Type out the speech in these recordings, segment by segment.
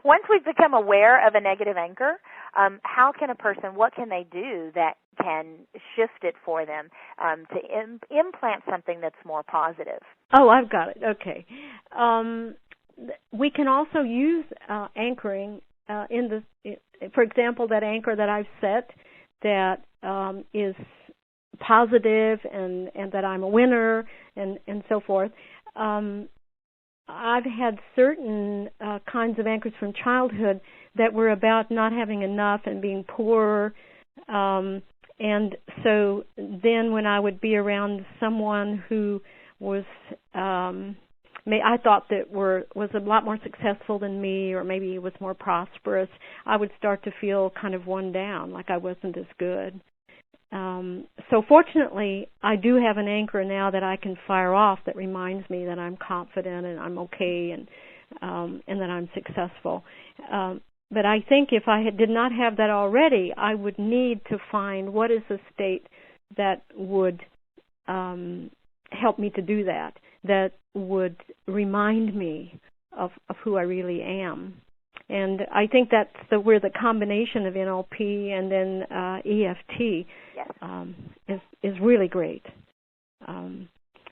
once we've become aware of a negative anchor, how can a person, what can they do that can shift it for them to implant something that's more positive? Oh, I've got it. Okay. We can also use anchoring for example, that anchor that I've set that is positive and that I'm a winner and so forth. I've had certain kinds of anchors from childhood that were about not having enough and being poor. And so then when I would be around someone who was, I thought that was a lot more successful than me, or maybe was more prosperous, I would start to feel kind of one down, like I wasn't as good. So fortunately, I do have an anchor now that I can fire off that reminds me that I'm confident and I'm okay and that I'm successful. But I think if I did not have that already, I would need to find what is a state that would help me to do that would remind me of who I really am. And I think that's where the combination of NLP and then EFT is really great.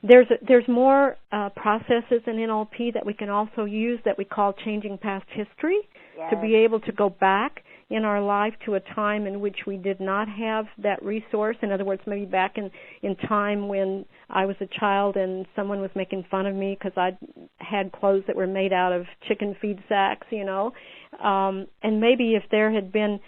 There's more processes in NLP that we can also use that we call changing past history, to be able to go back in our life to a time in which we did not have that resource. In other words, maybe back in time when I was a child and someone was making fun of me because I had clothes that were made out of chicken feed sacks, and maybe if there had been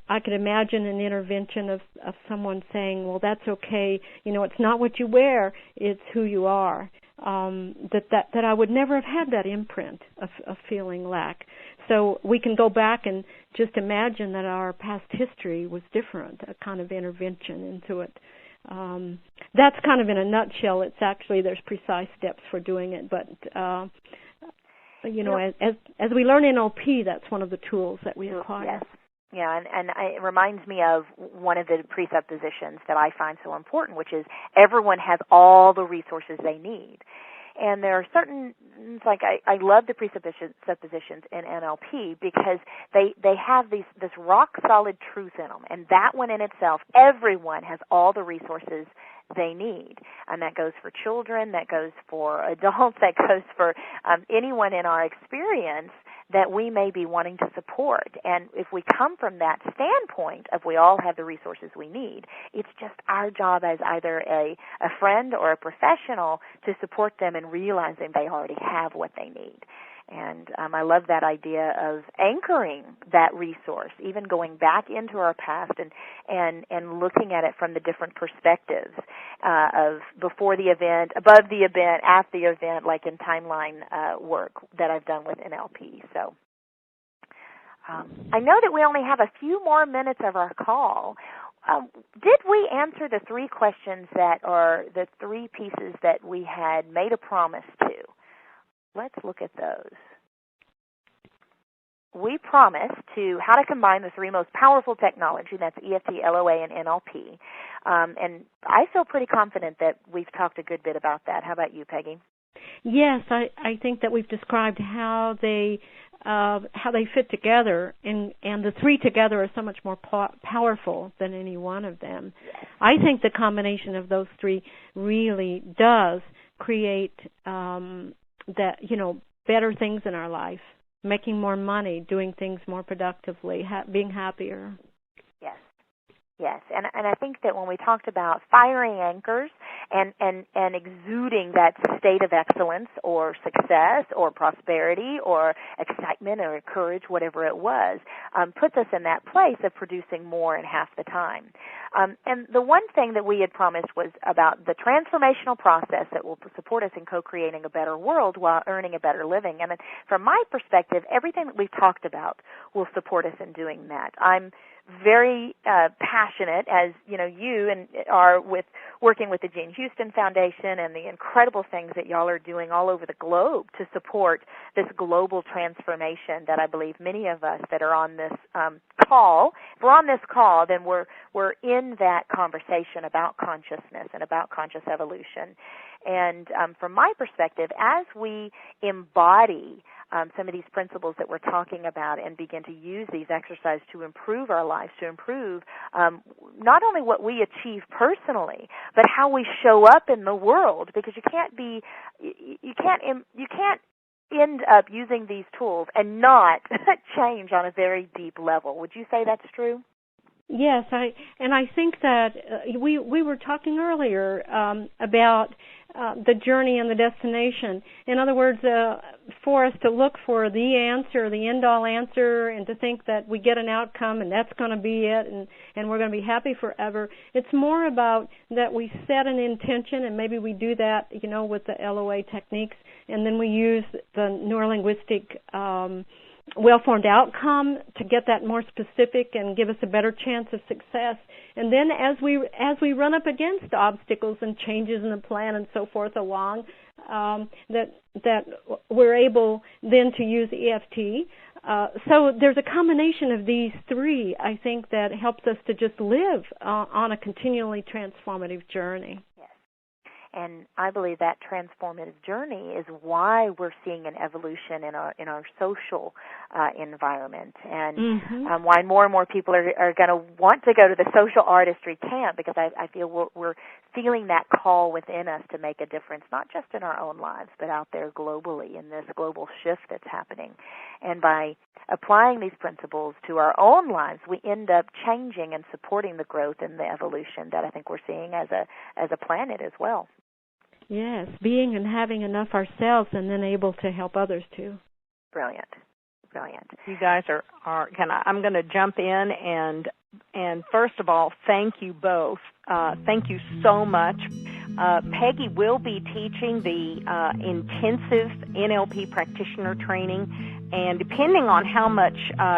I could imagine an intervention of someone saying, well, that's okay, it's not what you wear, it's who you are. That I would never have had that imprint of feeling lack. So we can go back and just imagine that our past history was different, a kind of intervention into it. That's kind of in a nutshell. It's actually, there's precise steps for doing it, but as we learn NLP, that's one of the tools that we acquire. Yes. Yeah, and it reminds me of one of the presuppositions that I find so important, which is everyone has all the resources they need. And there are certain, it's like I love the presuppositions in NLP because they have this rock-solid truth in them. And that one in itself, everyone has all the resources they need. And that goes for children, that goes for adults, that goes for anyone in our experience that we may be wanting to support. And if we come from that standpoint of we all have the resources we need, it's just our job as either a friend or a professional to support them in realizing they already have what they need. And I love that idea of anchoring that resource, even going back into our past and looking at it from the different perspectives of before the event, above the event, after the event, like in timeline work that I've done with NLP. So I know that we only have a few more minutes of our call. Did we answer the three questions or the three pieces that we had made a promise to? Let's look at those. We promised how to combine the three most powerful technology, that's EFT, LOA, and NLP. And I feel pretty confident that we've talked a good bit about that. How about you, Peggy? Yes, I think that we've described how they fit together, and the three together are so much more powerful than any one of them. Yes. I think the combination of those three really does create better things in our life, making more money, doing things more productively, being happier. Yes, and I think that when we talked about firing anchors and exuding that state of excellence or success or prosperity or excitement or courage, whatever it was, puts us in that place of producing more in half the time. And the one thing that we had promised was about the transformational process that will support us in co-creating a better world while earning a better living. And from my perspective, everything that we've talked about will support us in doing that. I'm very passionate, as you are with working with the Jane Houston Foundation and the incredible things that y'all are doing all over the globe to support this global transformation that I believe many of us that are on this call, if we're on this call, then we're in that conversation about consciousness and about conscious evolution. And from my perspective, as we embody some of these principles that we're talking about and begin to use these exercises to improve our lives, to improve not only what we achieve personally, but how we show up in the world, because you can't end up using these tools and not change on a very deep level. Would you say that's true? Yes, I think that we were talking earlier about the journey and the destination. In other words, for us to look for the answer, the end-all answer, and to think that we get an outcome and that's going to be it and we're going to be happy forever. It's more about that we set an intention, and maybe we do that, with the LOA techniques, and then we use the neurolinguistic well-formed outcome to get that more specific and give us a better chance of success. And then as we run up against obstacles and changes in the plan and so forth along, that we're able then to use EFT. So there's a combination of these three, I think, that helps us to just live on a continually transformative journey. And I believe that transformative journey is why we're seeing an evolution in our social environment, and why more and more people are going to want to go to the social artistry camp, because I feel we're feeling that call within us to make a difference, not just in our own lives, but out there globally in this global shift that's happening. And by applying these principles to our own lives, we end up changing and supporting the growth and the evolution that I think we're seeing as a planet as well. Yes, being and having enough ourselves, and then able to help others too. Brilliant. You guys are I'm going to jump in and first of all, thank you both. Thank you so much. Peggy will be teaching the intensive NLP practitioner training, and depending on how much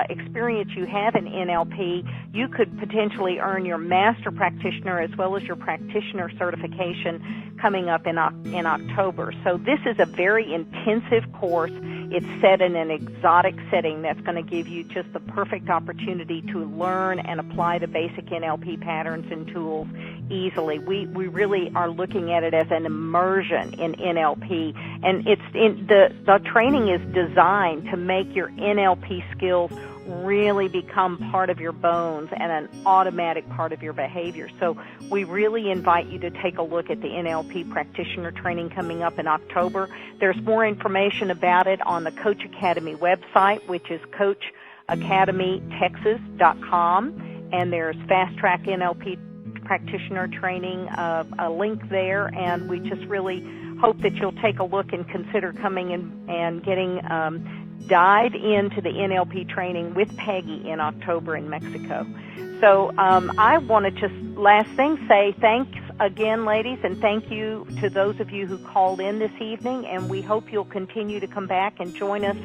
experience you have in NLP, you could potentially earn your master practitioner as well as your practitioner certification coming up in October. So this is a very intensive course. It's set in an exotic setting that's going to give you just the perfect opportunity to learn and apply the basic NLP patterns and tools easily. We really are looking at it as an immersion in NLP, and the training is designed to make your NLP skills really become part of your bones and an automatic part of your behavior. So we really invite you to take a look at the NLP practitioner training coming up in October. There's more information about it on the Coach Academy website, which is coachacademytexas.com, and there's Fast Track NLP practitioner training, a link there, and we just really hope that you'll take a look and consider coming in and getting dive into the NLP training with Peggy in October in Mexico. So I want to just, last thing, say thanks again, ladies, and thank you to those of you who called in this evening, and we hope you'll continue to come back and join us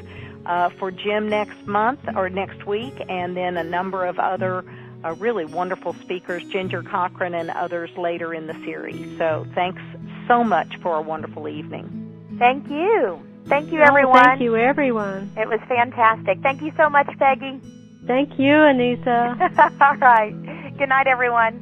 for Jim next month or next week, and then a number of other really wonderful speakers, Ginger Cochran and others later in the series. So thanks so much for a wonderful evening. Thank you. Thank you, everyone. Thank you, everyone. It was fantastic. Thank you so much, Peggy. Thank you, Anissa. All right. Good night, everyone.